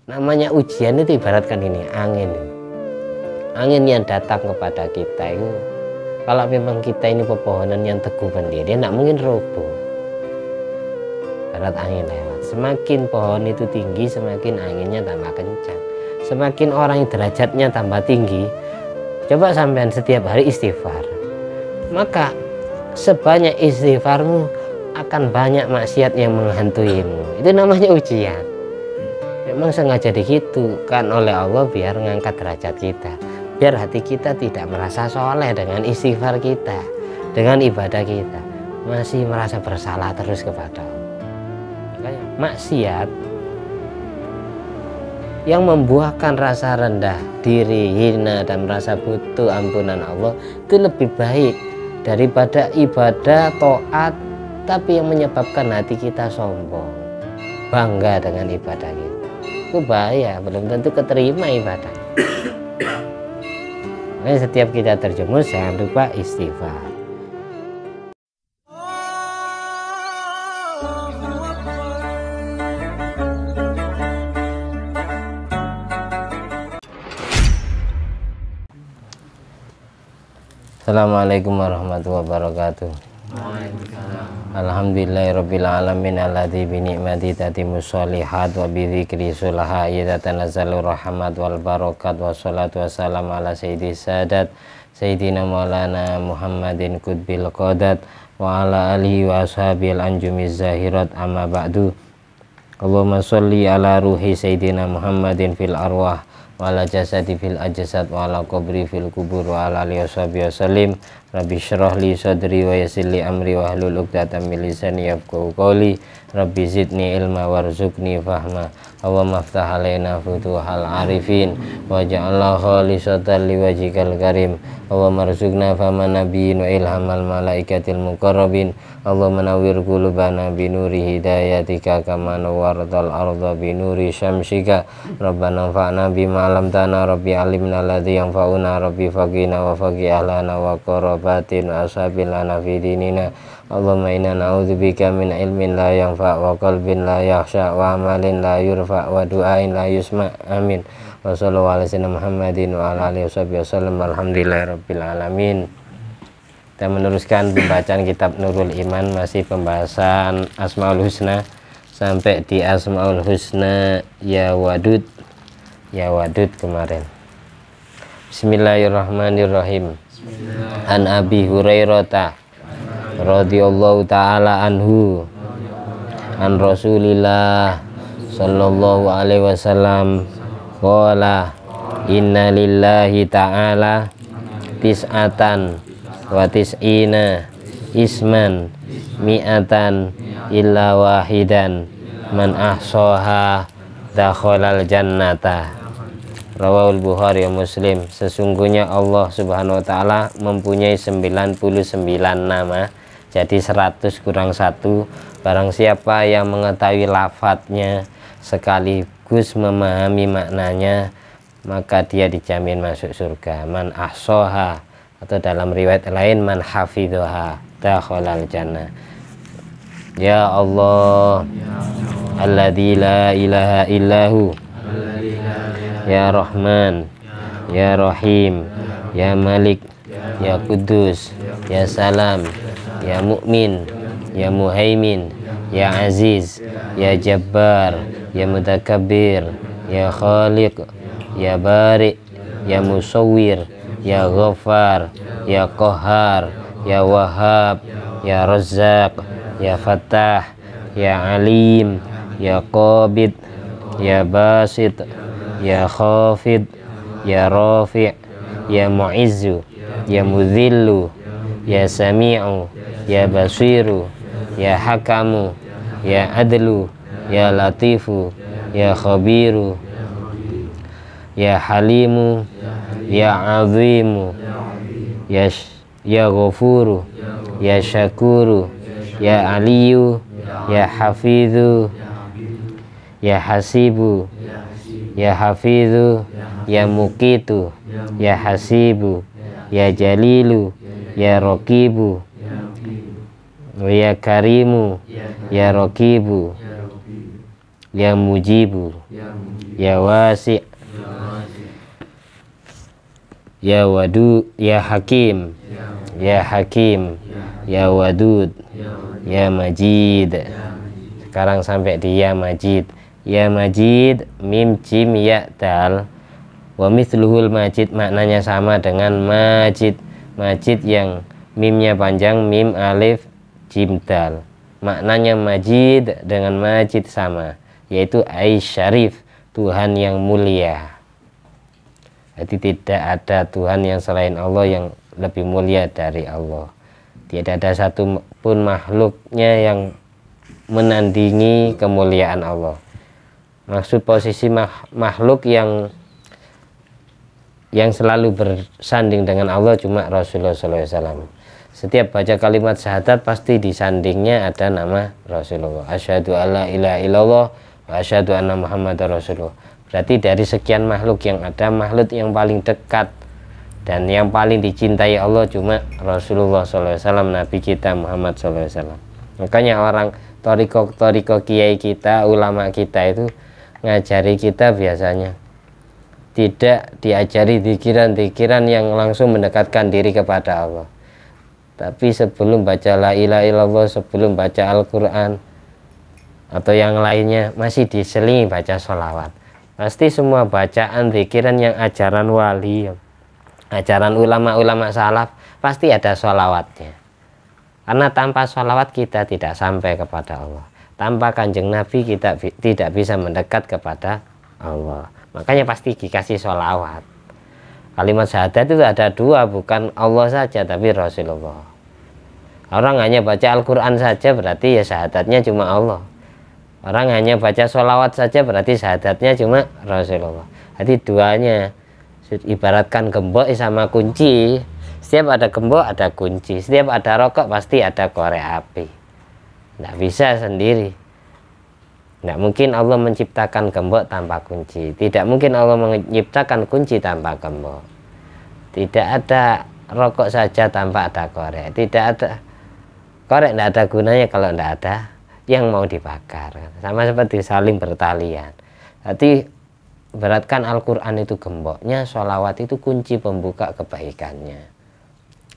namanya ujian itu ibaratkan ini angin yang datang kepada kita itu, kalau memang kita ini pepohonan yang teguh berdiri, tidak mungkin roboh. Barat angin lewat, semakin pohon itu tinggi, semakin anginnya tambah kencang. Semakin orang yang derajatnya tambah tinggi, coba sampean setiap hari istighfar, maka sebanyak istighfarmu akan banyak maksiat yang menghantuimu. Itu namanya ujian. Memang sengaja digitukan oleh Allah biar ngangkat derajat kita, biar hati kita tidak merasa soleh dengan istighfar kita, dengan ibadah kita, masih merasa bersalah terus kepada Allah. Maksiat yang membuahkan rasa rendah diri, hina, dan merasa butuh ampunan Allah itu lebih baik daripada ibadah taat tapi yang menyebabkan hati kita sombong, bangga dengan ibadah kita. Itu bahaya, belum tentu keterima ibadah. Nah, setiap kita terjemus jangan lupa istighfar. Assalamualaikum warahmatullahi wabarakatuh. Alhamdulillahirabbil alamin alladzi bi ni'mati tatimmus sholihat wa bi dzikri sulaha yatanazzalu rahmat wal barakat wassalatu wassalamu ala sayyidis sadat sayyidina maulana Muhammadin qutbil qadat wa ala alihi wa ashabil anjumiz zahirat amma ba'du. Allahumma sholli ala ruhi sayyidina Muhammadin fil arwah wa ala jasadi fil ajsad wa ala qabri fil kubur wa ala alihi wasallim. Rabbi syrah li sadri wa yassir li amri wa hlul 'uqdatam min lisani yafqahu qawli. Rabbi zidni ilma warzuqni fahma. Allahumma iftah alaina futuhal arifin waj'alna khalisatan liwajhikal karim. Allahumma arzuqna fahman nabiyyin wa ilhamal malaikatil muqarrabin. Allahumma nawwir qulubana binuri hidayatika kama nawwartal arda binuri syamsika. Rabbana anfa'na bima 'allamtana rabbi 'allimna alladzi yanfa'una rabbi faqina wa faqih ahlana wa qarabatin wa ashabil lana fi dinina. Allahumma inna na'udzubika min ilmin la yanfa' wa qalbin la yakhsha wa amalin la yurfa' wa du'ain la yusma'. Amin. Wa sallallahu ala sayyidina Muhammadin wa ala alihi wasallam. Alhamdulillahirabbil alamin. Kita meneruskan pembacaan kitab Nurul Iman, masih pembahasan Asmaul Husna sampai di Asmaul Husna ya Wadud kemarin. Bismillahirrahmanirrahim. An Abi Hurairah radhiyallahu ta'ala anhu an Rasulillah sallallahu alaihi wasallam qala inna lillahi ta'ala tis'atan wa tis'ina isman mi'atan illa wahidan man ahsaha dakhalal jannata. Rawahul Bukhari wa Muslim. Sesungguhnya Allah Subhanahu wa taala mempunyai 99 nama, jadi 100 kurang 1. Barang siapa yang mengetahui lafadznya sekaligus memahami maknanya, maka dia dijamin masuk surga. Man ahsaha, atau dalam riwayat lain man hafidhaha dakhalal jannah. Ya Allah, alladzi la ilaha illahu, ya Rahman, ya Rahim, ya Malik, ya Kudus, ya Salam, ya Mu'min, ya Muhaimin, ya Aziz, ya Jabbar, ya Mutakabbir, ya Khaliq, ya Bari, ya Musawwir, ya Ghaffar, ya Qahhar, ya Wahhab, ya Razzaq, ya Fattah, ya Alim, ya Qabid, ya Basit, ya Khafid, ya Rafi', ya Mu'izzu, ya Mudhillu, ya Sami'u, ya Basiru, ya Hakamu, ya Adlu, ya Latifu, ya Khabiru, ya Halimu, ya Azimu, ya Ghafuru, ya Syakuru, ya Aliyu, ya Hafidhu, ya Hasibu, ya Hafidhu, ya Muqitu, ya Hasibu, ya Jalilu, ya Raqibu, ya Karimu, ya Raqibu, ya mujibu, ya wasi', ya wadu, ya hakim, ya wadud, ya majid. Sekarang sampai di ya majid. Ya majid, mim jim ya dal, wa mithluhul majid, maknanya sama dengan majid. Majid yang mimnya panjang, mim alif jim dal, maknanya majid dengan majid sama, yaitu syarif, Tuhan yang mulia. Jadi tidak ada Tuhan yang selain Allah yang lebih mulia dari Allah. Tidak ada satu pun makhluknya yang menandingi kemuliaan Allah. Maksud posisi makhluk yang selalu bersanding dengan Allah cuma Rasulullah SAW. Setiap baca kalimat syahadat pasti disandingnya ada nama Rasulullah. Asyhadu alla ilaha illallah wa asyhadu anna Muhammadar Rasulullah. Berarti dari sekian makhluk yang ada, makhluk yang paling dekat dan yang paling dicintai Allah cuma Rasulullah SAW, Nabi kita Muhammad SAW. Makanya orang toriko kiai kita, ulama kita itu ngajari kita biasanya tidak diajari zikiran yang langsung mendekatkan diri kepada Allah, tapi sebelum baca la ilaha illallah, sebelum baca Al-Quran atau yang lainnya masih diselingi baca sholawat. Pasti semua bacaan zikiran yang ajaran wali, ajaran ulama-ulama salaf pasti ada sholawatnya, karena tanpa sholawat kita tidak sampai kepada Allah. Tanpa kanjeng Nabi kita tidak bisa mendekat kepada Allah. Makanya pasti dikasih sholawat. Kalimat syahadat itu ada dua, bukan Allah saja tapi Rasulullah. Orang hanya baca Al-Quran saja berarti ya syahadatnya cuma Allah. Orang hanya baca sholawat saja berarti syahadatnya cuma Rasulullah. Jadi duanya ibaratkan gembok sama kunci. Setiap ada gembok ada kunci, setiap ada rokok pasti ada korek api. Tidak bisa sendiri. Tidak mungkin Allah menciptakan gembok tanpa kunci. Tidak mungkin Allah menciptakan kunci tanpa gembok. Tidak ada rokok saja tanpa ada korek. Tidak ada korek, tidak ada gunanya kalau tidak ada yang mau dibakar. Sama seperti saling bertalian. Jadi beratkan Al-Quran itu gemboknya, sholawat itu kunci pembuka kebaikannya.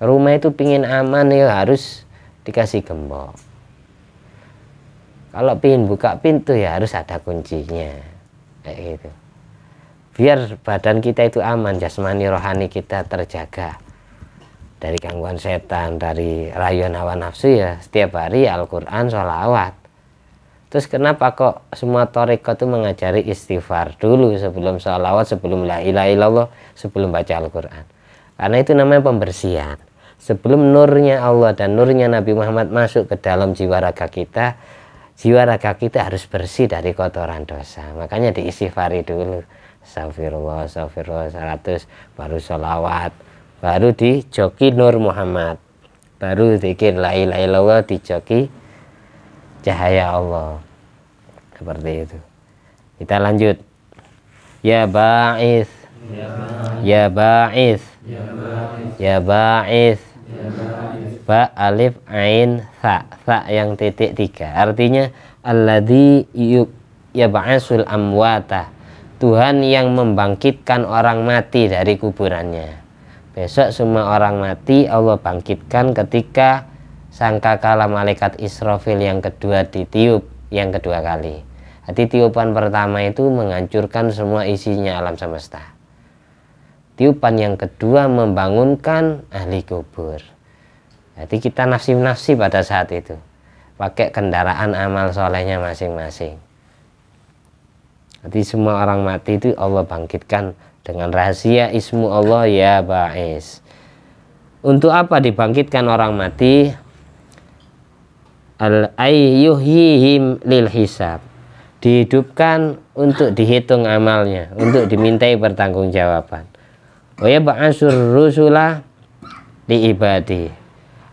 Rumah itu pingin aman ya harus dikasih gembok. Kalau pingin buka pintu ya harus ada kuncinya, kayak gitu. Biar badan kita itu aman, jasmani rohani kita terjaga dari gangguan setan, dari rayuan hawa nafsu ya. Setiap hari Al-Quran, sholawat. Terus kenapa kok semua thariqah itu mengajari istighfar dulu sebelum sholawat, sebelum la ilaha illallah, sebelum baca Al-Quran? Karena itu namanya pembersihan. Sebelum nurnya Allah dan nurnya Nabi Muhammad masuk ke dalam jiwa raga kita, jiwa raga kita harus bersih dari kotoran dosa. Makanya diistighfari dulu. Astagfirullah, astagfirullah 100, baru sholawat, baru dijoki Nur Muhammad, baru zikir la ilaha illallah, dijoki cahaya Allah. Seperti itu. Kita lanjut. Ya ba'is, ya ba'is, ya ba'is, ba alif ain sa yang titik 3, artinya alladzi yab'asul amwata, Tuhan yang membangkitkan orang mati dari kuburannya. Besok semua orang mati Allah bangkitkan ketika sangkakala malaikat Israfil yang kedua ditiup yang kedua kali. Jadi tiupan pertama itu menghancurkan semua isinya alam semesta. Tiupan yang kedua membangunkan ahli kubur. Jadi kita nafsi-nafsi pada saat itu, pakai kendaraan amal solehnya masing-masing. Jadi semua orang mati itu Allah bangkitkan dengan rahasia ismu Allah ya ba'is. Untuk apa dibangkitkan orang mati? Al-ayyuhihim lil hisab, dihidupkan untuk dihitung amalnya, untuk dimintai pertanggungjawaban. Wa ya ba'asur rusula li ibadi.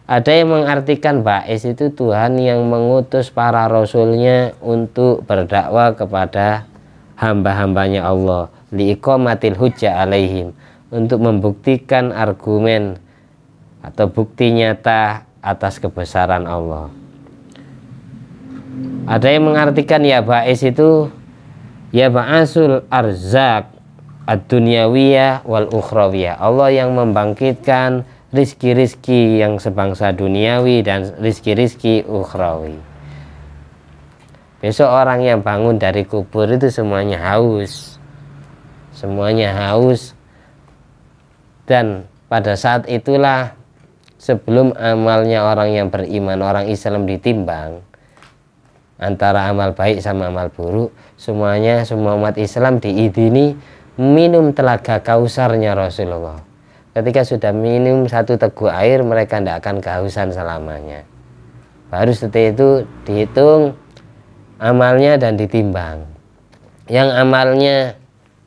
Ada yang mengartikan ba'is itu Tuhan yang mengutus para rasulnya untuk berdakwah kepada hamba-hambanya Allah, liiqamatil hujjah alaihim, untuk membuktikan argumen atau bukti nyata atas kebesaran Allah. Ada yang mengartikan ya ba'is itu ya ba'asul arzak ad-dunyawiyah wal ukhrawiyah. Allah yang membangkitkan rizki-rizki yang sebangsa duniawi dan rizki-rizki ukhrawi. Besok orang yang bangun dari kubur itu semuanya haus. Semuanya haus. Dan pada saat itulah sebelum amalnya orang yang beriman, orang Islam ditimbang antara amal baik sama amal buruk, semua umat Islam diizini minum telaga kausarnya Rasulullah. Ketika sudah minum satu teguk air, mereka tidak akan kehausan selamanya. Baru setelah itu dihitung amalnya dan ditimbang. Yang amalnya,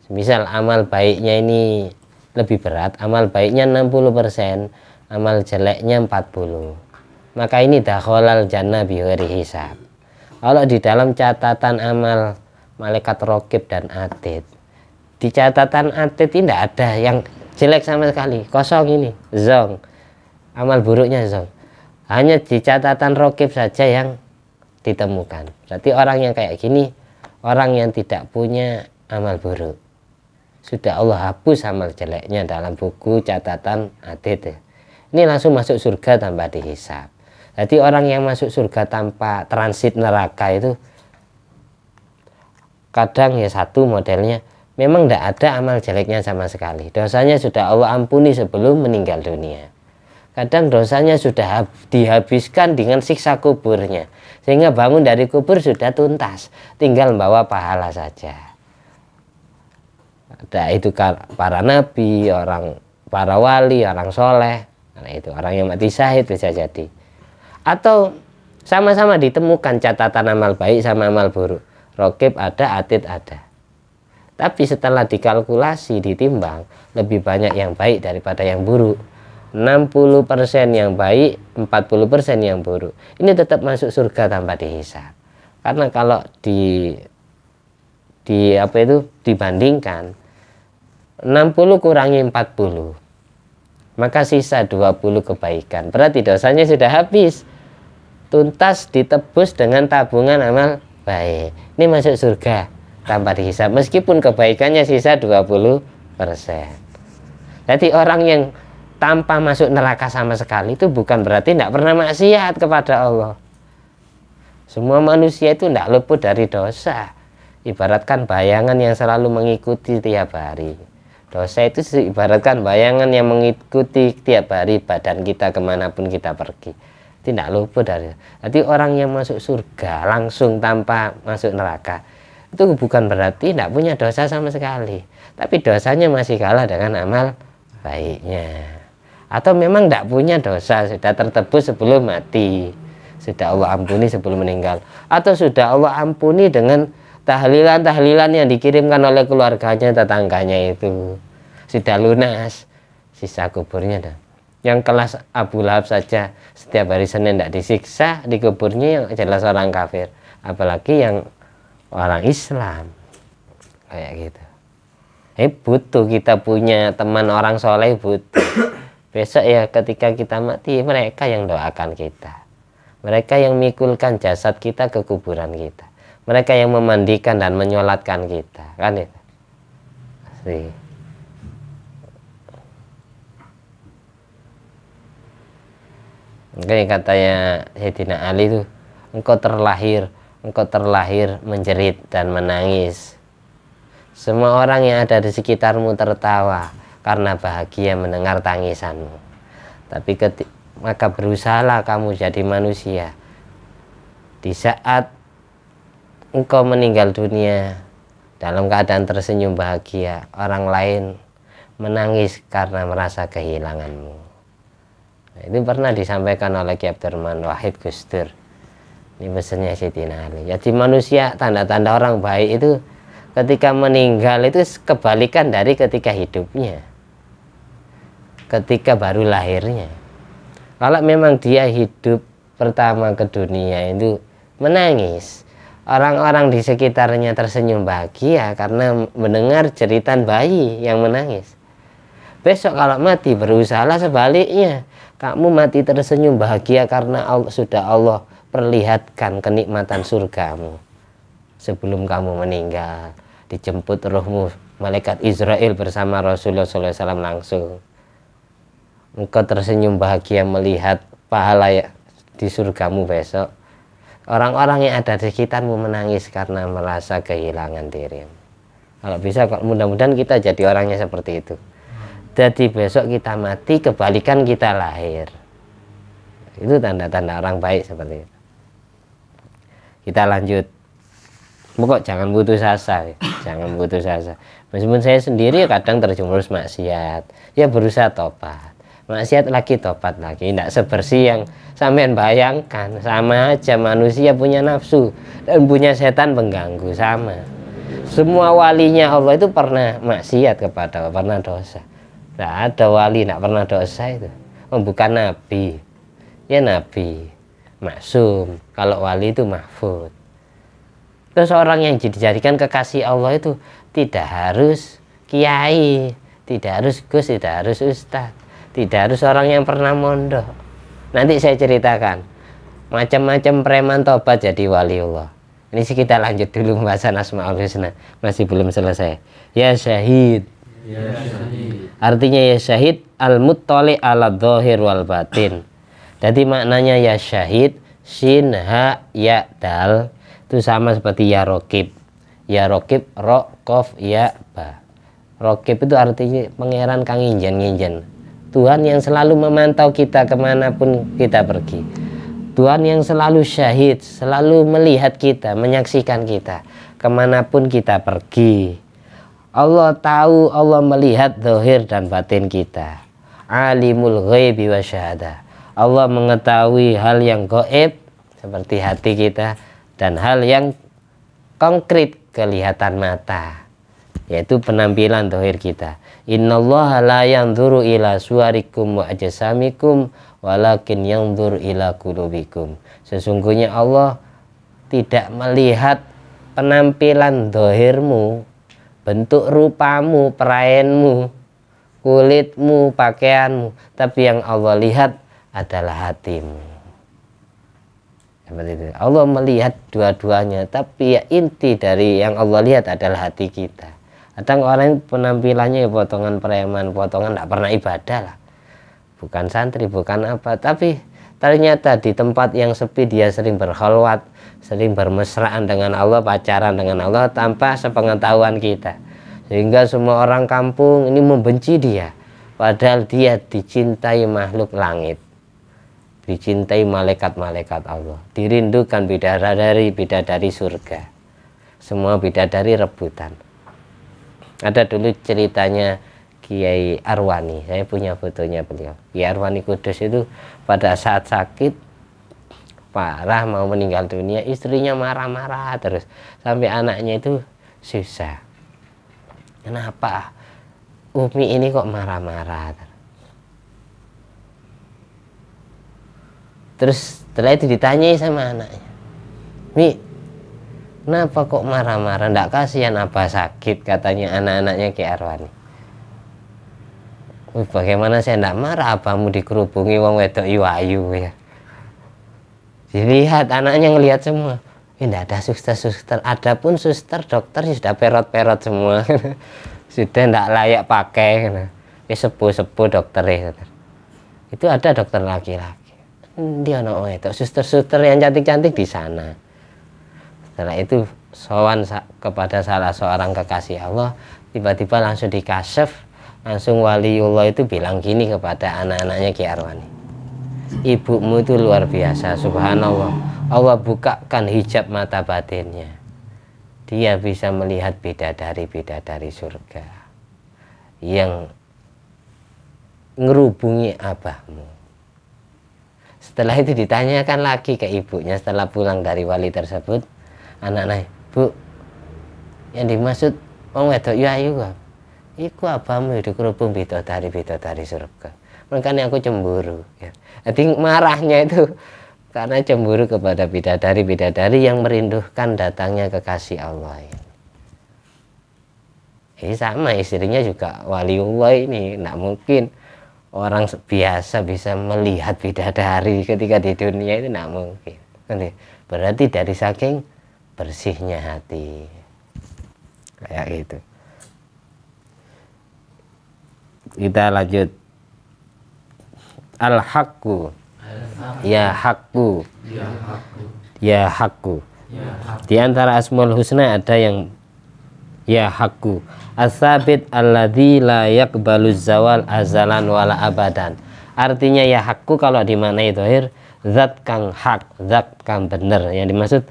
misal amal baiknya ini lebih berat, amal baiknya 60%, amal jeleknya 40%. Maka ini dakhalal jannah bighairi hisab. Kalau di dalam catatan amal malaikat raqib dan atid, di catatan atid tidak ada yang jelek sama sekali, kosong ini, zong. Amal buruknya zong. Hanya di catatan raqib saja yang ditemukan. Berarti orang yang kayak gini, orang yang tidak punya amal buruk. Sudah Allah hapus amal jeleknya dalam buku catatan atid. Ini langsung masuk surga tanpa dihisab. Jadi orang yang masuk surga tanpa transit neraka itu kadang ya satu modelnya memang tidak ada amal jeleknya sama sekali. Dosanya sudah Allah ampuni sebelum meninggal dunia. Kadang dosanya sudah dihabiskan dengan siksa kuburnya, sehingga bangun dari kubur sudah tuntas, tinggal membawa pahala saja. Ada itu para nabi, para wali, orang soleh, nah itu orang yang mati syahid bisa jadi. Atau sama-sama ditemukan catatan amal baik sama amal buruk, raqib ada, atid ada. Tapi setelah dikalkulasi, ditimbang, lebih banyak yang baik daripada yang buruk. 60% yang baik, 40% yang buruk. Ini tetap masuk surga tanpa dihisab. Karena kalau dibandingkan 60 kurangi 40, maka sisa 20 kebaikan. Berarti dosanya sudah habis. Tuntas ditebus dengan tabungan amal baik. Ini masuk surga tanpa dihisab, meskipun kebaikannya sisa 20%. Jadi orang yang tanpa masuk neraka sama sekali itu bukan berarti tidak pernah maksiat kepada Allah. Semua manusia itu tidak luput dari dosa. Ibaratkan bayangan yang selalu mengikuti tiap hari. Dosa itu ibaratkan bayangan yang mengikuti tiap hari badan kita kemanapun kita pergi. Tidak luput dari. Jadi orang yang masuk surga langsung tanpa masuk neraka itu bukan berarti tidak punya dosa sama sekali, tapi dosanya masih kalah dengan amal baiknya. Atau memang tidak punya dosa, sudah tertebus sebelum mati, sudah Allah ampuni sebelum meninggal, atau sudah Allah ampuni dengan tahlilan-tahlilan yang dikirimkan oleh keluarganya, tetangganya, itu sudah lunas, sisa kuburnya dah. Yang kelas Abu Lahab saja setiap hari Senin tidak disiksa di kuburnya, yang jelas orang kafir, apalagi yang orang Islam kayak gitu. Butuh kita punya teman orang soleh, butuh. Besok ya ketika kita mati, mereka yang doakan kita, mereka yang mikulkan jasad kita ke kuburan kita, mereka yang memandikan dan menyolatkan kita, kan itu. Asli. Makanya katanya Sayyidina Ali itu, engkau terlahir menjerit dan menangis. Semua orang yang ada di sekitarmu tertawa karena bahagia mendengar tangisanmu. Tapi maka berusahalah kamu jadi manusia. Di saat engkau meninggal dunia dalam keadaan tersenyum bahagia, orang lain menangis karena merasa kehilanganmu. Nah, itu pernah disampaikan oleh Ki Abdurrahman Wahid Gus Dur. Ini pesannya Sayyidina Ali. Jadi manusia, tanda-tanda orang baik itu ketika meninggal itu kebalikan dari ketika hidupnya, ketika baru lahirnya. Kalau memang dia hidup pertama ke dunia itu menangis, orang-orang di sekitarnya tersenyum bahagia karena mendengar jeritan bayi yang menangis. Besok kalau berusahalah sebaliknya, kamu mati tersenyum bahagia karena sudah Allah perlihatkan kenikmatan surgamu sebelum kamu meninggal. Dijemput rohmu malaikat Israel bersama Rasulullah SAW langsung. Engkau tersenyum bahagia melihat pahala di surgamu besok. Orang-orang yang ada di sekitarmu menangis karena merasa kehilangan dirimu. Kalau bisa, mudah-mudahan kita jadi orangnya seperti itu. Jadi besok kita mati, kebalikan kita lahir. Itu tanda-tanda orang baik seperti itu. Kita lanjut. Pokok jangan putus asa, ya. Jangan putus asa. Meskipun saya sendiri kadang terjerumus maksiat, ya berusaha tobat. Maksiat lagi, tobat lagi. Tidak sebersih yang sampean bayangkan. Sama aja, manusia punya nafsu dan punya setan pengganggu, sama. Semua walinya Allah itu pernah maksiat kepada Allah, pernah dosa. Tidak ada wali tidak pernah dosa itu. Oh, bukan nabi. Ya nabi maksum, kalau wali itu mahfud. Terus orang yang dijadikan kekasih Allah itu tidak harus kiai, tidak harus gus, tidak harus ustaz, tidak harus orang yang pernah mondok. Nanti saya ceritakan macam-macam preman tobat jadi waliullah. Ini sih kita lanjut dulu pembahasan Asmaul Husna, masih belum selesai. Ya syahid, ya syahid. Artinya ya syahid al-muttali ala dhahir wal batin. Jadi maknanya ya syahid, shin ha ya dal, itu sama seperti ya rokib. Ya rokib, ro kof ya ba. Rokib itu artinya pangeran kang nginjen-nginjen, Tuhan yang selalu memantau kita kemanapun kita pergi. Tuhan yang selalu syahid, selalu melihat kita, menyaksikan kita kemanapun kita pergi. Allah tahu, Allah melihat zahir dan batin kita. Alimul ghaibi wa syahadah. Allah mengetahui hal yang gaib seperti hati kita dan hal yang konkret kelihatan mata, yaitu penampilan zahir kita. Innallaha la yanzuru ila suwarikum wa ajsamikum walakin yanzur ila qulubikum. Sesungguhnya Allah tidak melihat penampilan zahirmu, bentuk rupamu, perayaanmu, kulitmu, pakaianmu, tapi yang Allah lihat adalah hatimu. Seperti itu. Allah melihat dua-duanya, tapi ya inti dari yang Allah lihat adalah hati kita. Kadang orang penampilannya ya potongan preman, potongan tidak pernah ibadah lah, bukan santri, bukan apa, tapi ternyata di tempat yang sepi dia sering berkhalwat, sering bermesraan dengan Allah, pacaran dengan Allah tanpa sepengetahuan kita, sehingga semua orang kampung ini membenci dia, padahal dia dicintai makhluk langit, dicintai malaikat-malaikat Allah, dirindukan bidadari surga, semua bidadari rebutan. Ada dulu ceritanya Kiai Arwani, saya punya fotonya beliau. Kiai Arwani Kudus itu pada saat sakit parah mau meninggal dunia, istrinya marah-marah terus sampai anaknya itu susah. Kenapa Umi ini kok marah-marah? Terus setelah itu ditanyai sama anaknya, Mi, kenapa kok marah-marah? Nggak kasihan apa sakit? Katanya anak-anaknya Ki Arwani. Bagaimana saya nggak marah? Apamu dikerubungi wong wedok iwayu ya. Dilihat anaknya ngelihat semua. Tidak ada suster-suster. Adapun suster dokter sudah perot-perot semua. Sudah tidak layak pakai. Sepuh-sepuh dokter ya. Itu ada dokter laki-laki. Dia no itu suster-suster yang cantik-cantik di sana. Setelah itu sowan kepada salah seorang kekasih Allah, tiba-tiba langsung dikasef, langsung waliullah itu bilang gini kepada anak-anaknya Ki Arwani, ibumu itu luar biasa, subhanallah, Allah bukakan hijab mata batinnya, dia bisa melihat bidadari-bidadari surga yang ngerubungi abahmu. Setelah itu ditanyakan lagi ke ibunya setelah pulang dari wali tersebut, anak-anak, Bu, yang dimaksud wong wedok ayu kok iku abamu dikerubung bidadari surga. Makanya aku cemburu ya. Jadi marahnya itu karena cemburu kepada bidadari yang merindukan datangnya kekasih Allah ini. Ini sama istrinya juga waliullah ini, tidak mungkin orang biasa bisa melihat bidadari ketika di dunia itu, tidak mungkin. Berarti dari saking bersihnya hati, kayak gitu. Kita lanjut. Al-haqqu, ya haqqu, ya haqqu. Di antara asmaul husna ada yang ya haqqu, as-sabit alladzi la yaqbalu zawal azalan wala abadan. Artinya ya haqqu kalau dimaknai zahir, zat kang hak, zat kang bener. Yang dimaksud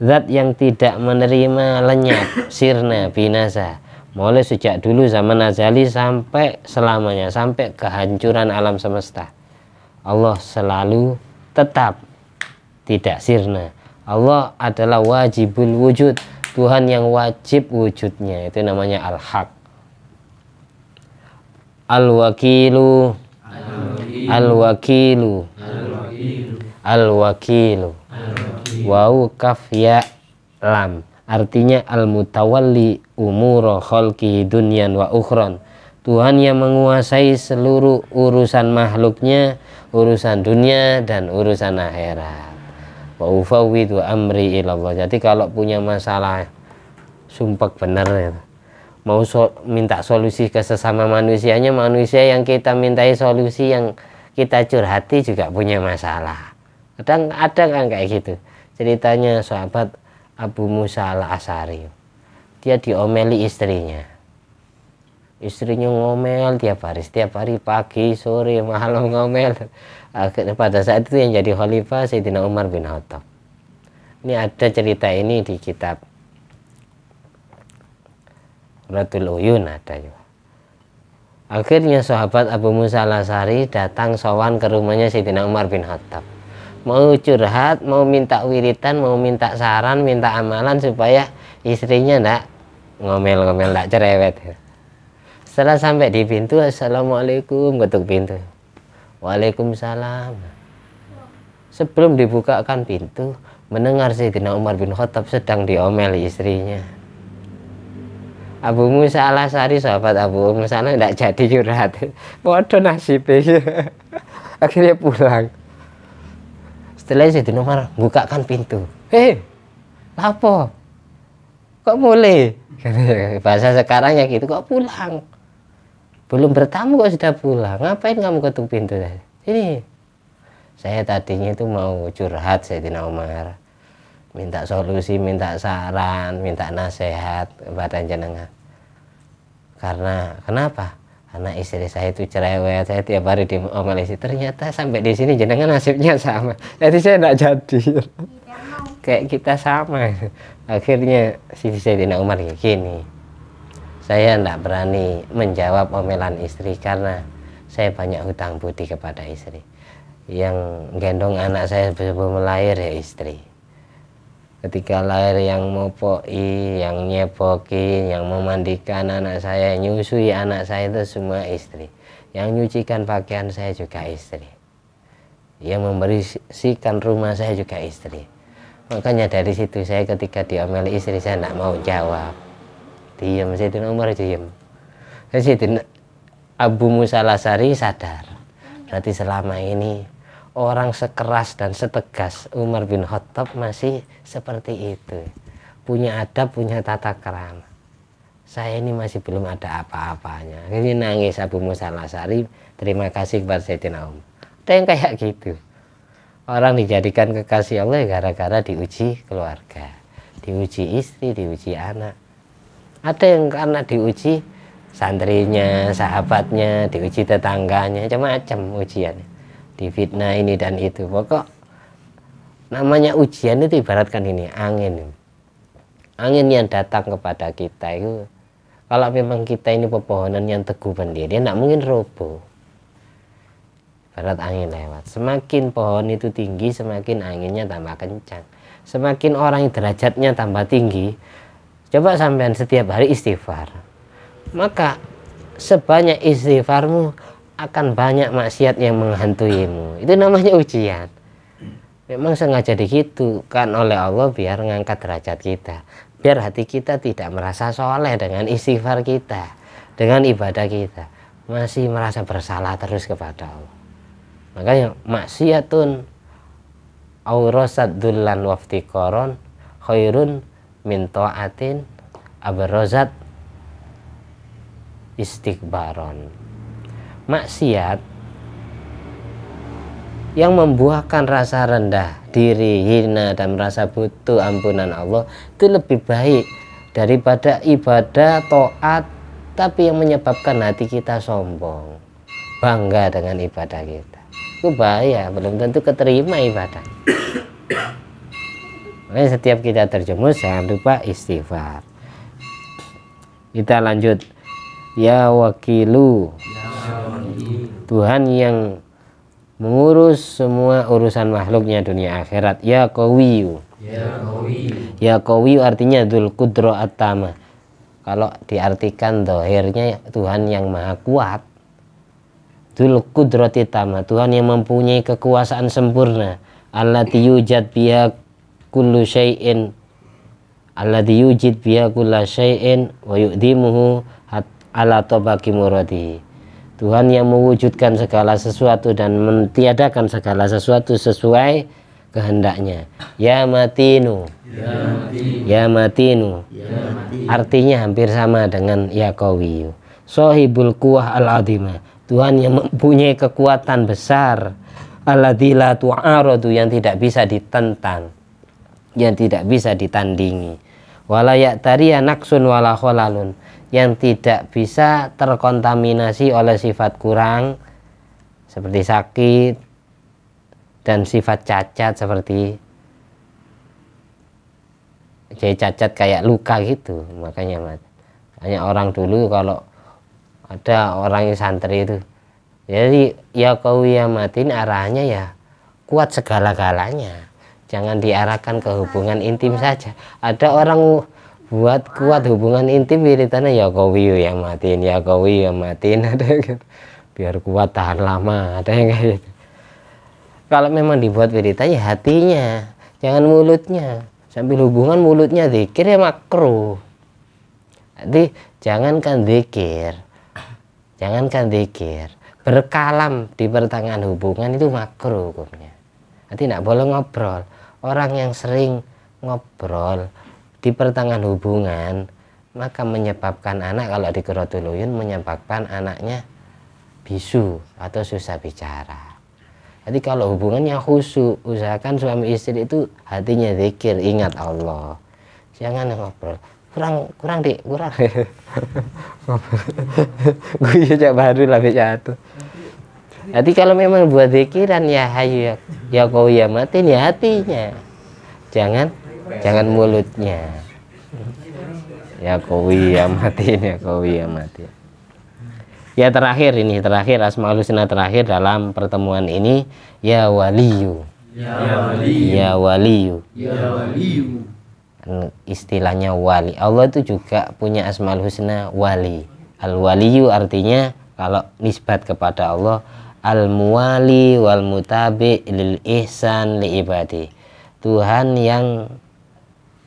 zat yang tidak menerima lenyap, sirna, binasa, mulai sejak dulu zaman azali sampai selamanya, sampai kehancuran alam semesta. Allah selalu tetap tidak sirna. Allah adalah wajibul wujud, Tuhan yang wajib wujudnya, itu namanya al-haq. Al-wakilu, al-wakilu, al-wakilu, wawu kaf ya lam, artinya al-mutawalli umura khalqi dunyan wa ukhron, Tuhan yang menguasai seluruh urusan makhluknya, urusan dunia dan urusan akhirat. Wa ufawwidu amri ilallah. Jadi kalau punya masalah sumpek bener ya, mau minta solusi ke sesama manusianya, manusia yang kita mintai solusi, yang kita curhati juga punya masalah. Kadang ada kan kayak gitu. Ceritanya sahabat Abu Musa al-Asy'ari, dia diomeli istrinya. Istrinya ngomel tiap hari pagi, sore, malam ngomel. Akhirnya pada saat itu yang jadi khalifah Sayyidina Umar bin Khattab. Ini ada cerita ini di kitab Ratul Uyun ada juga. Akhirnya sahabat Abu Musa al-Asy'ari datang sowan ke rumahnya Sayyidina Umar bin Khattab. Mau curhat, mau minta wiritan, mau minta saran, minta amalan supaya istrinya ndak ngomel-ngomel, ndak cerewet. Setelah sampai di pintu, assalamualaikum, ketuk pintu. Waalaikumsalam. Sebelum dibukakan pintu, mendengar Sayyidina Umar bin Khattab sedang diomeli istrinya. Abu Musa al-Asy'ari, sahabat Abu Musa, tidak jadi curhat. Waduh nasibnya. Akhirnya pulang. Setelah Sayyidina Umar bukakan pintu. Hei, apa? Kok mulai? Bahasa sekarangnya gitu, kok pulang? Belum bertamu kok sudah pulang. Ngapain kamu ketuk pintu? Ini saya tadinya itu mau curhat Sayyidina Umar, minta solusi, minta saran, minta nasihat kepada jenengan. Karena kenapa? Karena istri saya itu cerewet, saya tiap hari diomel istri. Ternyata sampai di sini jenengan nasibnya sama. Jadi saya tidak jadi. Kayak kita sama. Akhirnya Sayyidina Umar gini. Saya tidak berani menjawab omelan istri karena saya banyak hutang budi kepada istri. Yang gendong anak saya sebelum lahir ya istri. Ketika lahir yang mopoi, yang nyeboki, yang memandikan anak saya, nyusui anak saya itu semua istri. Yang nyucikan pakaian saya juga istri. Yang membersihkan rumah saya juga istri. Makanya dari situ saya ketika diomeli istri saya tidak mau jawab. Diam, Sayyidina Umar diam. Sayyidina Abu Musa al-Asy'ari sadar. Berarti selama ini orang sekeras dan setegas Umar bin Khattab masih seperti itu. Punya adab, punya tata krama. Saya ini masih belum ada apa-apanya. Ini nangis Abu Musa al-Asy'ari, terima kasih kepada Sayyidina Umar. Ada yang kayak gitu. Orang dijadikan kekasih Allah gara-gara diuji keluarga, diuji istri, diuji anak. Ada yang karena diuji santrinya, sahabatnya, diuji tetangganya, macam-macam ujiannya. Difitnah ini dan itu. Pokok namanya ujian itu ibaratkan ini, angin. Angin yang datang kepada kita itu, kalau memang kita ini pepohonan yang teguh pendiri, tidak mungkin roboh. Ibarat angin lewat. Semakin pohon itu tinggi, semakin anginnya tambah kencang. Semakin orang yang derajatnya tambah tinggi, coba sampean setiap hari istighfar, maka sebanyak istighfarmu akan banyak maksiat yang menghantuimu. Itu namanya ujian. Memang sengaja digitukan oleh Allah biar ngangkat derajat kita, biar hati kita tidak merasa soleh dengan istighfar kita, dengan ibadah kita, masih merasa bersalah terus kepada Allah. Makanya maksiatun aurasat dullan waftiqaron khairun min ta'atin abrozat istikbaron. Maksiat yang membuahkan rasa rendah diri, hina, dan merasa butuh ampunan Allah itu lebih baik daripada ibadah taat tapi yang menyebabkan hati kita sombong, bangga dengan ibadah kita. Itu bahaya, belum tentu keterima ibadah. Makanya setiap kita terjemus jangan lupa istighfar. Kita lanjut. Ya wakilu, Tuhan yang mengurus semua urusan makhluknya dunia akhirat. Ya qawiyu, ya qawiyu artinya dzul qudrah at-tamah. Kalau diartikan dohirnya Tuhan yang maha kuat, dzul qudrati tamah, Tuhan yang mempunyai kekuasaan sempurna. Allati yujad biha kullu syai'in, alladzi yujid biha kulla syai'in wa yu'dimuhu ala tabaqi muradi. Tuhan yang mewujudkan segala sesuatu dan mentiadakan segala sesuatu sesuai kehendaknya. Ya matinu, ya matinu, artinya hampir sama dengan ya qawiyu. Sohibul quwah al-azimah, Tuhan yang mempunyai kekuatan besar. Alladzi la tu'aradu, yang tidak bisa ditentang, yang tidak bisa ditandingi. Wala ya'tariya naqsun wala kholalun, yang tidak bisa terkontaminasi oleh sifat kurang seperti sakit dan sifat cacat seperti cacat kayak luka gitu. Makanya banyak orang dulu kalau ada orang yang santri itu, jadi ya qawiyamatin arahnya ya kuat segala-galanya, jangan diarahkan ke hubungan intim saja. Ada orang buat kuat hubungan intim wiritannya ya qawiyu ya matin, ya qawiyu ya matin, ada gitu. Biar kuat tahan lama, ada yang kayak gitu. Kalau memang dibuat wiritannya hatinya, jangan mulutnya. Sambil hubungan mulutnya zikir ya makruh. Jadi jangankan zikir, berkalam di pertengahan hubungan itu makruh hukumnya. Nanti tidak boleh ngobrol. Orang yang sering ngobrol di pertengahan hubungan maka menyebabkan anak, kalau di Quratul Uyun, menyebabkan anaknya bisu atau susah bicara. Jadi kalau hubungannya khusyuk, usahakan suami istri itu hatinya zikir, ingat Allah. Jangan ngobrol kurang gue juga baru lah jatuh. Jadi kalau memang buat zikiran ya hayu ya qawiyamatin ya hatinya, jangan mulutnya. Ya qawiyamatin, ya qawiyamatin. Ya terakhir Asmaul Husna terakhir dalam pertemuan ini, ya waliyu. Ya waliyu. Istilahnya wali. Allah itu juga punya Asmaul Husna wali. Al-waliyu artinya kalau nisbat kepada Allah, al-muwali wal mutabi lil ihsan li ibadi. Tuhan yang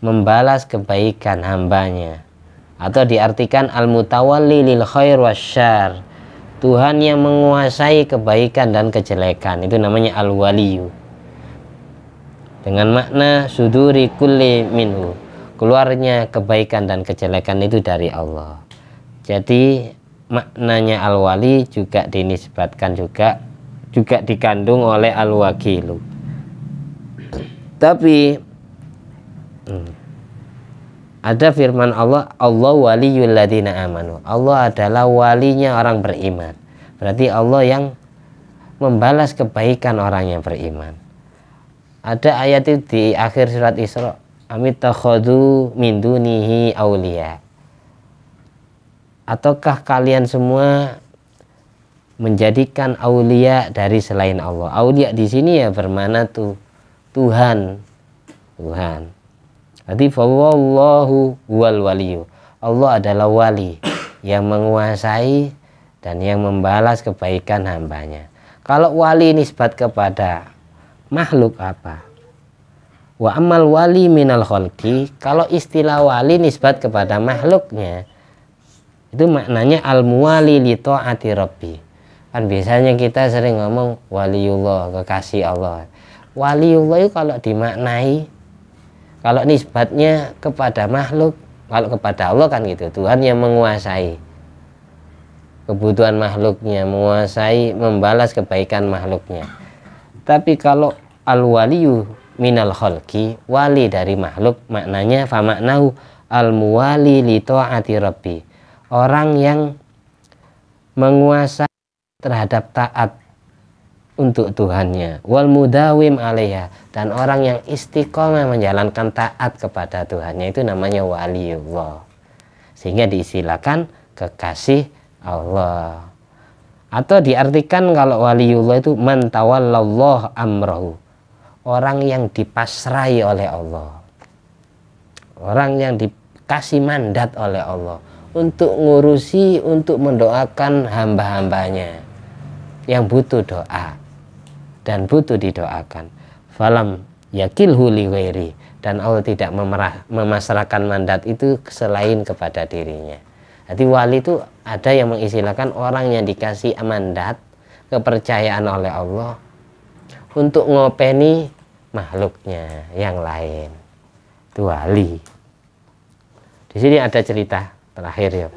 membalas kebaikan hambanya, atau diartikan al-mutawalli lil khair wasyar, Tuhan yang menguasai kebaikan dan kejelekan, itu namanya al-waliyu. Dengan makna suduri kulli minhu, keluarnya kebaikan dan kejelekan itu dari Allah. Jadi maknanya al-wali juga dinisbatkan juga dikandung oleh al-wakilu. Tapi ada firman Allah, Allah waliyul ladzina amanu. Allah adalah walinya orang beriman. Berarti Allah yang membalas kebaikan orang yang beriman. Ada ayat itu di akhir surat Isra, amittakhadhu min dunihi auliya. Ataukah kalian semua menjadikan aulia dari selain Allah? Aulia di sini ya bermakna Tuhan. Jadi wallahu wal waliyu. Allah adalah wali yang menguasai dan yang membalas kebaikan hambanya. Kalau wali nisbat kepada makhluk apa? Wa amal wali minal khalqi, kalau istilah wali nisbat kepada makhluknya, itu maknanya al-muwali li ta'ati rabbi. Kan biasanya kita sering ngomong waliullah, kekasih Allah. Waliullah itu kalau dimaknai, kalau nisbatnya kepada makhluk, kalau kepada Allah kan gitu, Tuhan yang menguasai kebutuhan makhluknya, menguasai membalas kebaikan makhluknya. Tapi kalau al-waliyu minal khalqi, wali dari makhluk, maknanya famaknahu al-muwali li ta'ati rabbi, orang yang menguasai terhadap taat untuk Tuhannya, wal mudawim alaiha, dan orang yang istiqomah menjalankan taat kepada Tuhannya, itu namanya waliullah. Sehingga diistilahkan kekasih Allah. Atau diartikan kalau waliullah itu man tawallallah amrahu, orang yang dipasrai oleh Allah, orang yang dikasih mandat oleh Allah untuk ngurusi, untuk mendoakan hamba-hambanya yang butuh doa dan butuh didoakan. Falam yakilhu li ghairi, dan Allah tidak memasrahkan mandat itu selain kepada dirinya. Jadi wali itu ada yang mengistilahkan orang yang dikasih mandat, kepercayaan oleh Allah untuk ngopeni makhluknya yang lain. Itu wali. Di sini ada cerita terakhir ya.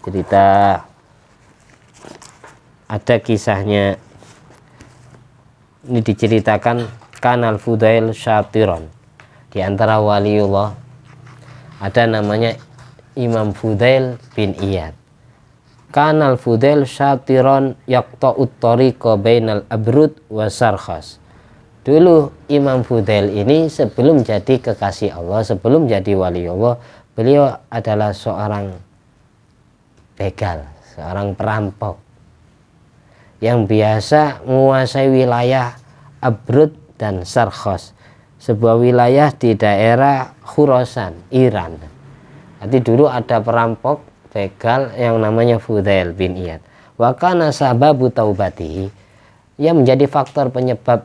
Cerita, ada kisahnya. Ini diceritakan kanal Fudail Syatiron. Di antara waliullah ada namanya Imam Fudail bin Iyad. Kanal Fudail Syatiron yaqta'ut tariqa bainal abrud wa sarkhas. Dulu Imam Fudail ini sebelum jadi kekasih Allah, sebelum jadi waliullah, beliau adalah seorang begal, seorang perampok yang biasa menguasai wilayah Abrud dan Sarkhos, sebuah wilayah di daerah Khurasan, Iran. Jadi dulu ada perampok begal yang namanya Fudail bin Iyad. Wa kana sababu taubatihi, yang menjadi faktor penyebab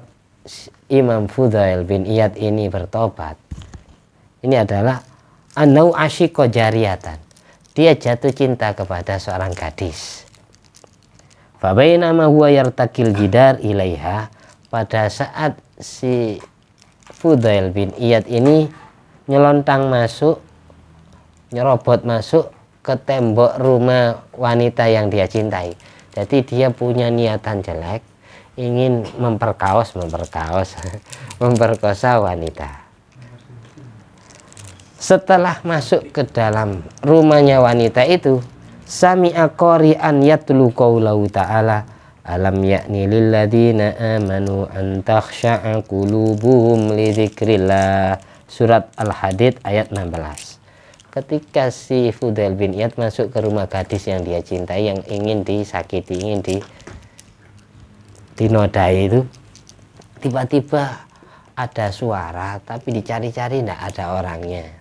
Imam Fudail bin Iyad ini bertobat, ini adalah annau asyiqa jariyatan, dia jatuh cinta kepada seorang gadis. Fabainama huwa yartakil jidar ilaiha, pada saat si Fudail bin Iyad ini nyelontang masuk, nyerobot masuk ke tembok rumah wanita yang dia cintai. Jadi dia punya niatan jelek, ingin memperkosa wanita. Setelah masuk ke dalam rumahnya wanita itu, sami'a qari'an yatlu qaulahu ta'ala alam ya'ni lilladzina amanu an takhsha'a qulubuhum li dzikrillah, surat Al-Hadid ayat 16. Ketika si Fudail bin Iyad masuk ke rumah gadis yang dia cintai, yang ingin disakiti, ingin dinodai itu, tiba-tiba ada suara, tapi dicari-cari tidak ada orangnya.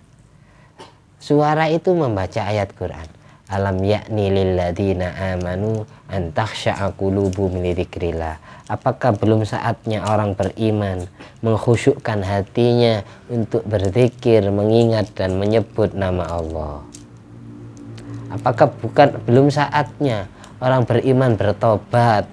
Suara itu membaca ayat Quran, alam yakni lilladzina amanu an takhsha'a qulubuhum li dzikrillah. Apakah belum saatnya orang beriman mengkhusyukkan hatinya untuk berzikir, mengingat dan menyebut nama Allah? Apakah belum saatnya orang beriman bertobat,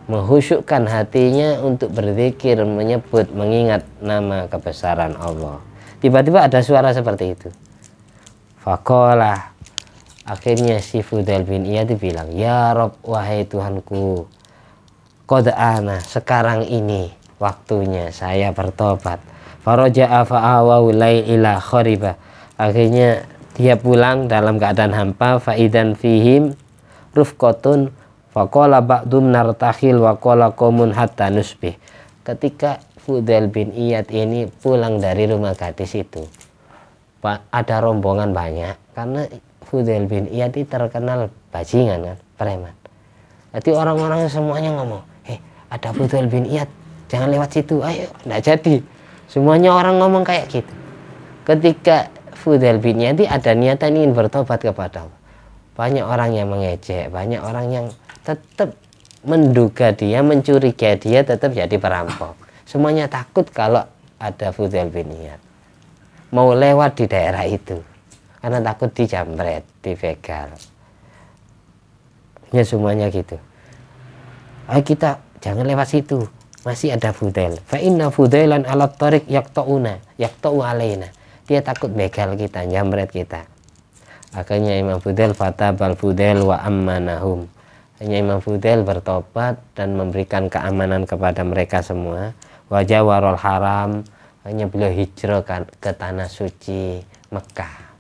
mengkhusyukkan hatinya untuk berzikir, menyebut, mengingat nama kebesaran Allah? Tiba-tiba ada suara seperti itu. Faqala, akhirnya si Fudail bin Iyad bilang, ya Rob, wahai Tuhanku, qad ana, sekarang ini waktunya saya bertobat. Faraja'a fa'awahu ila khariba, akhirnya dia pulang dalam keadaan hampa. Faidan fihim rufqatun faqala ba'dum nartakhil wa qala qaumun hatta nusbih. Ketika Fudail bin Iyad ini pulang dari rumah gadis itu, ada rombongan banyak, karena Fudail bin Iyad itu terkenal bajingan kan, preman. Jadi orang-orang semuanya ngomong, ada Fudail bin Iyad, jangan lewat situ, ayo. Nggak jadi, semuanya orang ngomong kayak gitu. Ketika Fudail bin Iyad ada niatan ingin bertobat kepada Allah, banyak orang yang mengejek, banyak orang yang tetap menduga dia, mencurigai dia tetap jadi perampok. Semuanya takut kalau ada Fudail bin Iyad mau lewat di daerah itu, karena takut dijamret, dibegal. Ya semuanya gitu. Ayo kita jangan lewat situ, masih ada Fudail. Fa inna Fudailan ala tariq yaqta'u alaina. Dia takut begal kita, jamret kita. Akhirnya Imam Fudail fatabal Fudail wa ammanahum. Hanya Imam Fudail bertobat dan memberikan keamanan kepada mereka semua. Wa jawarul haram, hanya beliau hijrah ke tanah suci Mekah.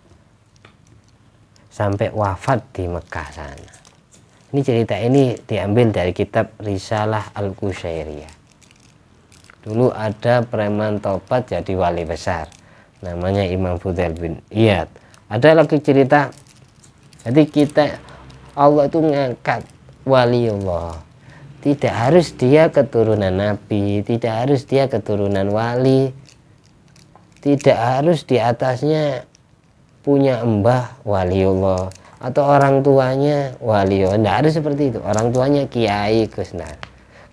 Sampai wafat di Mekah sana. Ini cerita ini diambil dari kitab Risalah Al-Qushairiyah. Dulu ada preman tobat jadi wali besar, namanya Imam Fudail bin Iyad. Ada lagi cerita, jadi kita Allah itu ngangkat waliullah, tidak harus dia keturunan nabi, tidak harus dia keturunan wali, tidak harus di atasnya punya mbah waliullah atau orang tuanya waliullah. Tidak harus seperti itu, orang tuanya kiai Gusnar.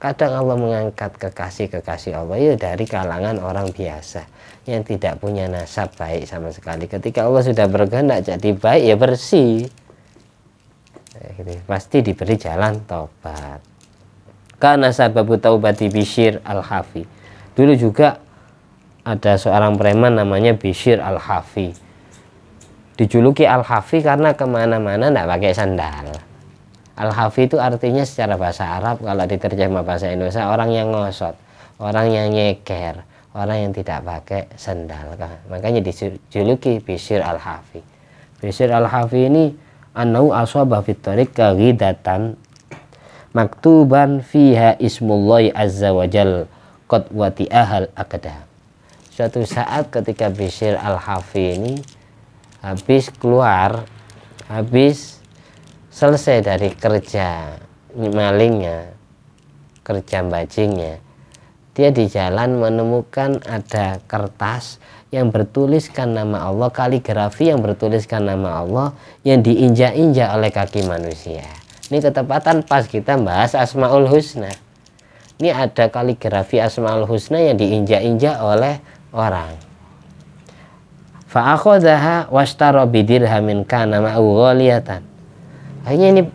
Kadang Allah mengangkat kekasih-kekasih Allah ya dari kalangan orang biasa yang tidak punya nasab baik sama sekali. Ketika Allah sudah berkehendak jadi baik ya bersih, pasti diberi jalan taubat. Karena sababu taubati Bishr al-Hafi. Dulu juga ada seorang preman namanya Bishr al-Hafi. Dijuluki al-Hafi karena kemana-mana tidak pakai sandal. Al-Hafi itu artinya secara bahasa Arab, kalau diterjemah bahasa Indonesia, orang yang ngosot, orang yang nyeker, orang yang tidak pakai sandal. Makanya dijuluki Bishr al-Hafi. Bishr al-Hafi ini annau asaba fit tariq ghidatan maktuban fiha ismullahi azza wajal qad wati'ahal aqdam. Suatu saat ketika Bishr al-Hafi ini habis selesai dari kerja malingnya, kerja bajingnya, dia di jalan menemukan ada kertas yang bertuliskan nama Allah, kaligrafi yang bertuliskan nama Allah yang diinjak-injak oleh kaki manusia. Ini ketepatan pas kita bahas Asmaul Husna. Ini ada kaligrafi Asmaul Husna yang diinjak-injak oleh orang. Fa akhadhaha washtara bidirhamin kana ma'u ghaliyatan. Akhirnya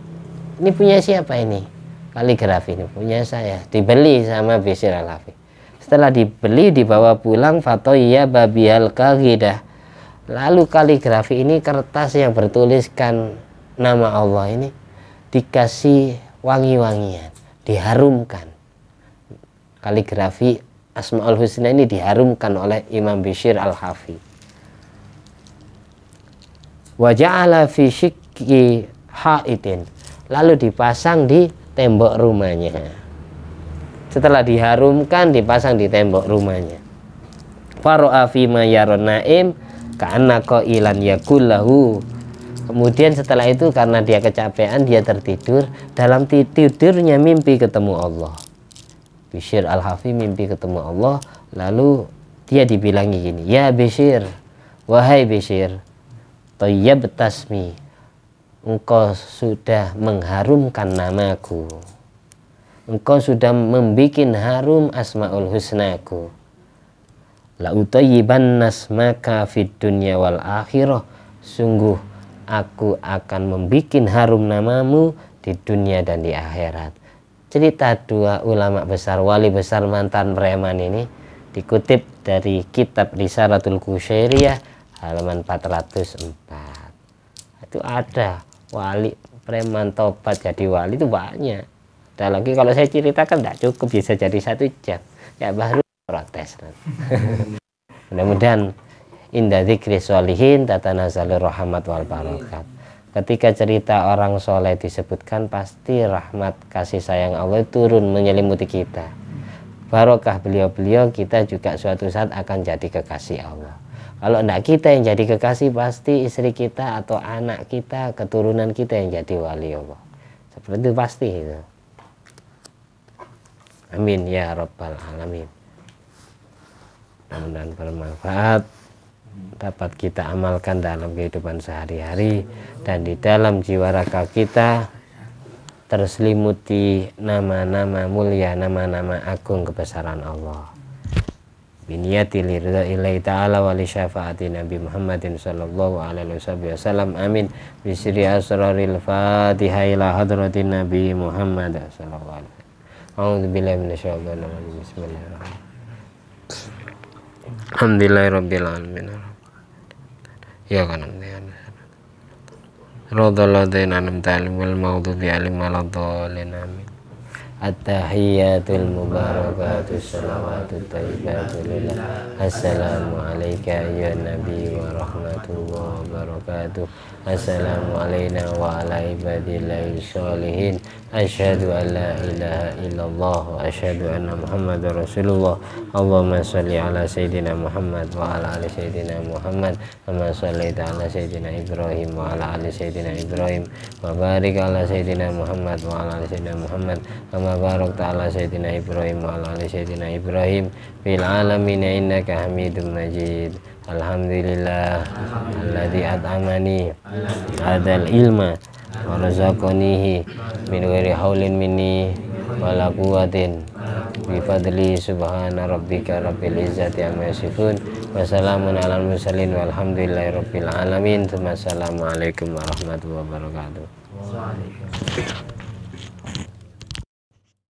ini punya siapa ini? Kaligrafi ini punya saya. Dibeli sama Bishr al-Hafi. Setelah dibeli dibawa pulang fatoyya babihal kagidah. Lalu kaligrafi ini, kertas yang bertuliskan nama Allah ini dikasih wangi-wangian, diharumkan. Kaligrafi Asmaul Husna ini diharumkan oleh Imam Bishr al-Hafi. Wa ja'ala fi syikki haidin, lalu dipasang di tembok rumahnya. Setelah diharumkan dipasang di tembok rumahnya. Faro'a fima yaron naim ka'anna qailan yakullahu. Kemudian setelah itu karena dia kecapean, dia tertidur. Dalam tidurnya mimpi ketemu Allah. Bishr al-Hafi mimpi ketemu Allah. Lalu dia dibilangi gini, ya Bishr, wahai Bishr, thayyab tasmi, engkau sudah mengharumkan namaku, engkau sudah membikin harum Asmaul Husnaku. La utayyiban nasmaka fid dunya wal akhirah, sungguh aku akan membikin harum namamu di dunia dan di akhirat. Cerita dua ulama besar, wali besar mantan preman ini dikutip dari kitab Risalatul Qushairiyah halaman 404. Itu ada wali preman tobat jadi wali itu banyak. Dan lagi kalau saya ceritakan tidak cukup, bisa jadi 1 jam. Ya baru protes. Mudah-mudahan inda dzikri sholihin tatanazalur rahmat wal barakat. Ketika cerita orang soleh disebutkan, pasti rahmat kasih sayang Allah turun menyelimuti kita. Barokah beliau-beliau, kita juga suatu saat akan jadi kekasih Allah. Kalau enggak kita yang jadi kekasih, pasti istri kita atau anak kita, keturunan kita yang jadi wali Allah. Seperti itu pasti itu. Amin ya rabbal alamin. Mudah-mudahan bermanfaat, dapat kita amalkan dalam kehidupan sehari-hari, dan di dalam jiwa raga kita terselimuti nama-nama mulia, nama-nama agung kebesaran Allah. Biniyati liridha ilahi ta'ala wa li syafaati Nabi Muhammadin sallallahu alaihi wasallam. Amin. Bisri asraril fatihah ila hadratin Nabi Muhammad sallallahu alaihi wasallam. A'udzubillahi minasyaitonir rajim. Bismillahirrahmanirrahim. Alhamdulillahirabbil alamin. Ya kan Radhal ladzina an'amta 'alaihim wal maghdubi 'alaihim waladdallin. Amin. At-tahiyyatul mubarakatus salawatut thayyibatu lillah. Assalamu alayka ayyuhan nabi wa rahmatullahi wa barakatuh. Assalamu alayna wa ala ibadillahi sholihin. Asyhadu an la ilaha illallah wa asyhadu anna muhammadar rasulullah. Allahumma sholli ala sayyidina Muhammad wa ala ali sayyidina Muhammad kama shallaita ala sayyidina Ibrahim wa ala ali sayyidina Ibrahim wa barik ala sayyidina Muhammad wa ala ali sayyidina Muhammad kama barakta ala sayyidina Ibrahim wa ala ali sayyidina Ibrahim fil alamin innaka Hamidum Majid. Alhamdulillah alladzi at'amani hadzal ilma wa razaqanihi min ghairi haulin minni wala quwwatin bi fadli. Subhana rabbika rabbil izzati amma yasifun wa salamun alal mursalin walhamdulillahi rabbil alamin. Assalamualaikum warahmatullahi wabarakatuh.